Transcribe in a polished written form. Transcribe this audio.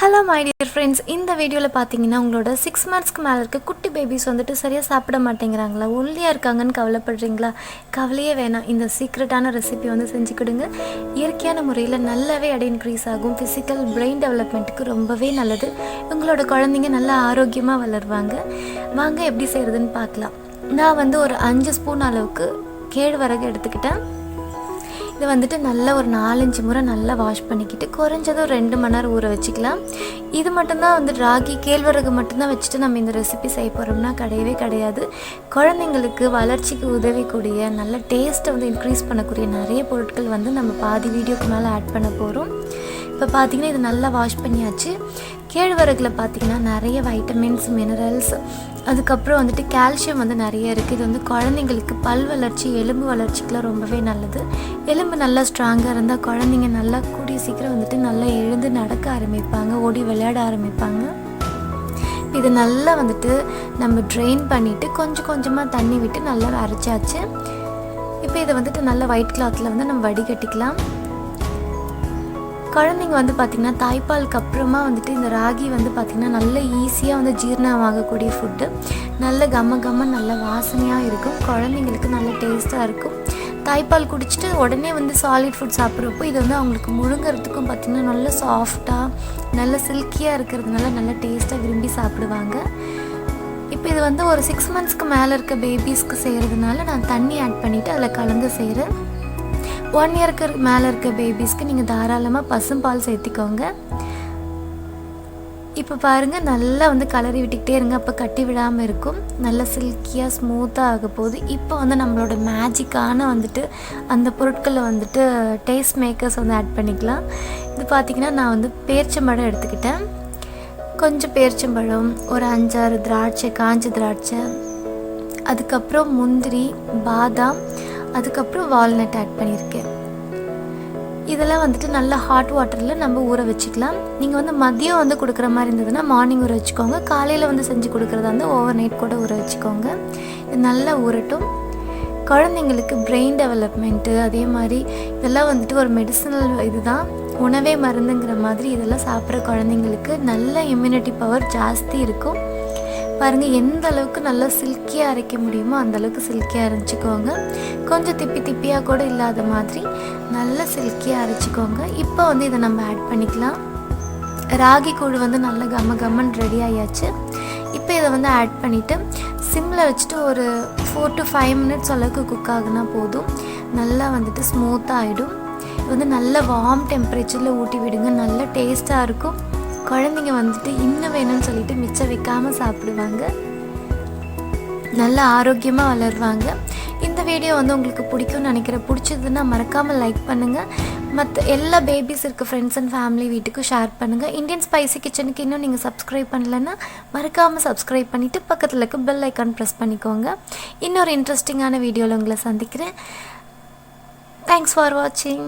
Hello my dear friends, இந்த வீடியோல பாத்தீங்கன்னா உங்களோட 6 monthsக்கு மேல இருக்க குட்டி பேபிஸ் வந்துட்டு சரியா சாப்பிட மாட்டேங்கறாங்களா, ஒல்லியா இருக்காங்கன்னு கவலைப்படுறீங்களா? கவலையே வேணாம். இந்த சீக்ரெட்டான ரெசிபி வந்து செஞ்சு கொடுங்க. இயற்கையான முறையில் நல்லாவே எடை இன்க்ரீஸ் ஆகும். ஃபிசிக்கல் பிரெயின் டெவலப்மெண்ட்டுக்கு ரொம்பவே நல்லது. உங்களோட குழந்தைங்க நல்லா ஆரோக்கியமா வளருவாங்க. வாங்க எப்படி செய்யறதுன்னு பார்க்கலாம். நான் வந்து ஒரு 5 ஸ்பூன் அளவுக்கு கேழ்வரகு எடுத்துக்கிட்டேன். இது வந்துட்டு நல்லா ஒரு 4-5 முறை நல்லா வாஷ் பண்ணிக்கிட்டு குறைஞ்சதும் 2 மணி நேரம் ஊற வச்சுக்கலாம். இது மட்டும்தான் வந்து ராகி கேழ்வரகு மட்டும்தான் வச்சுட்டு நம்ம இந்த ரெசிபி செய்ய போகிறோம்னா கிடையவே கிடையாது. குழந்தைங்களுக்கு வளர்ச்சிக்கு உதவிக்கூடிய நல்ல டேஸ்ட்டை வந்து இன்க்ரீஸ் பண்ணக்கூடிய நிறைய பொருட்கள் வந்து நம்ம பாதி வீடியோக்கு மேலே ஆட் பண்ண போகிறோம். இப்போ பார்த்திங்கன்னா இது நல்லா வாஷ் பண்ணியாச்சு. கேழ்வரகில் பார்த்திங்கன்னா நிறைய வைட்டமின்ஸ், மினரல்ஸ், அதுக்கப்புறம் வந்துட்டு கால்சியம் வந்து நிறைய இருக்குது. இது வந்து குழந்தைங்களுக்கு பல் வளர்ச்சி, எலும்பு வளர்ச்சிக்கெலாம் ரொம்பவே நல்லது. எலும்பு நல்லா ஸ்ட்ராங்காக இருந்தால் குழந்தைங்க நல்லா கூடிய சீக்கிரம் வந்துட்டு நல்லா எழுந்து நடக்க ஆரம்பிப்பாங்க, ஓடி விளையாட ஆரம்பிப்பாங்க. இது நல்லா வந்துட்டு நம்ம ட்ரெயின் பண்ணிவிட்டு கொஞ்சம் கொஞ்சமாக தண்ணி விட்டு நல்லா அரைச்சாச்சு. இப்போ இதை வந்துட்டு நல்லா ஒயிட் கிளாத்தில் வந்து நம்ம வடிகட்டிக்கலாம். குழந்தைங்க வந்து பார்த்திங்கன்னா தாய்ப்பாலுக்கு அப்புறமா வந்துட்டு இந்த ராகி வந்து பார்த்திங்கன்னா நல்ல ஈஸியாக வந்து ஜீரணமாகக்கூடிய ஃபுட்டு. நல்ல கம்ம நல்ல வாசனையாக இருக்கும். குழந்தைங்களுக்கு நல்ல டேஸ்ட்டாக இருக்கும். தாய்ப்பால் குடிச்சிட்டு உடனே வந்து சாலிட் ஃபுட் சாப்பிட்றப்போ இது வந்து அவங்களுக்கு முழுங்கிறதுக்கும் பார்த்திங்கன்னா நல்ல சாஃப்டாக நல்ல சில்கியாக இருக்கிறதுனால நல்ல டேஸ்ட்டாக விரும்பி சாப்பிடுவாங்க. இப்போ இது வந்து ஒரு 6 monthsக்கு மேலே இருக்க பேபிஸ்க்கு செய்கிறதுனால நான் தண்ணி ஆட் பண்ணிவிட்டு அதில் கலந்து செய்கிறேன். 1 yearக்கு மேலே இருக்க பேபிஸ்க்கு நீங்கள் தாராளமாக பசும்பால் சேர்த்திக்கோங்க. இப்போ பாருங்கள் நல்லா வந்து கலரி விட்டுக்கிட்டே இருங்க, அப்போ கட்டி விடாமல் இருக்கும். நல்லா சில்கியாக ஸ்மூத்தாக ஆக போகுது. இப்போ வந்து நம்மளோட மேஜிக்கான வந்துட்டு அந்த பொருட்களை வந்துட்டு டேஸ்ட் மேக்கர்ஸ் வந்து ஆட் பண்ணிக்கலாம். இது பார்த்திங்கன்னா நான் வந்து பேரிச்சம்பழம் எடுத்துக்கிட்டேன். கொஞ்சம் பேரிச்சம்பழம், ஒரு 5-6 திராட்சை, காஞ்ச திராட்சை, அதுக்கப்புறம் முந்திரி, பாதாம், அதுக்கப்புறம் வால்நட் ஆட் பண்ணியிருக்கேன். இதெல்லாம் வந்துட்டு நல்லா ஹாட் வாட்டரில் நம்ம ஊற வச்சுக்கலாம். நீங்கள் வந்து மதியம் வந்து கொடுக்குற மாதிரி இருந்ததுன்னா மார்னிங் ஊற வச்சுக்கோங்க. காலையில் வந்து செஞ்சு கொடுக்குறதா வந்து ஓவர் நைட் கூட ஊற வச்சுக்கோங்க. இது நல்லா ஊறட்டும். குழந்தைங்களுக்கு பிரெயின் டெவலப்மெண்ட்டு அதே மாதிரி இதெல்லாம் வந்துட்டு ஒரு மெடிசனல் இதுதான், உணவே மருந்துங்கிற மாதிரி இதெல்லாம் சாப்பிட்ற குழந்தைங்களுக்கு நல்ல இம்யூனிட்டி பவர் ஜாஸ்தி இருக்கும். பாருங்கள் எந்த அளவுக்கு நல்லா சில்கியாக அரைக்க முடியுமோ அந்தளவுக்கு சில்கியாக அரைச்சிக்கோங்க. கொஞ்சம் திப்பியாக கூட இல்லாத மாதிரி நல்லா சில்கியாக அரைச்சிக்கோங்க. இப்போ வந்து இதை நம்ம ஆட் பண்ணிக்கலாம். ராகி கூழ் வந்து நல்லா கம்மன்னு ரெடி ஆயாச்சு. இப்போ இதை வந்து ஆட் பண்ணிவிட்டு சிம்மில் வச்சுட்டு ஒரு 4 to 5 minutes அளவுக்கு குக் ஆகுனா போதும். நல்லா வந்துட்டு ஸ்மூத்தாக ஆகிடும். இது வந்து நல்ல வார்ம் டெம்பரேச்சரில் ஊட்டி விடுங்க, நல்ல டேஸ்ட்டாக இருக்கும். குழந்தைங்க வந்துட்டு இன்னும் வேணும்னு சொல்லிட்டு மிச்சம் வைக்காமல் சாப்பிடுவாங்க, நல்லா ஆரோக்கியமாக வளருவாங்க. இந்த வீடியோ வந்து உங்களுக்கு பிடிக்கும்னு நினைக்கிறேன். பிடிச்சதுன்னா மறக்காமல் லைக் பண்ணுங்கள். மற்ற எல்லா பேபிஸ் இருக்க ஃப்ரெண்ட்ஸ் அண்ட் ஃபேமிலி வீட்டுக்கும் ஷேர் பண்ணுங்கள். இந்தியன் ஸ்பைசி கிச்சனுக்கு இன்னும் நீங்கள் சப்ஸ்கிரைப் பண்ணலைன்னா மறக்காமல் சப்ஸ்கிரைப் பண்ணிவிட்டு பக்கத்தில் இருக்க பெல் ஐக்கான் ப்ரெஸ் பண்ணிக்கோங்க. இன்னொரு இன்ட்ரெஸ்டிங்கான வீடியோவில் உங்களை சந்திக்கிறேன். தேங்க்ஸ் ஃபார் வாட்சிங்.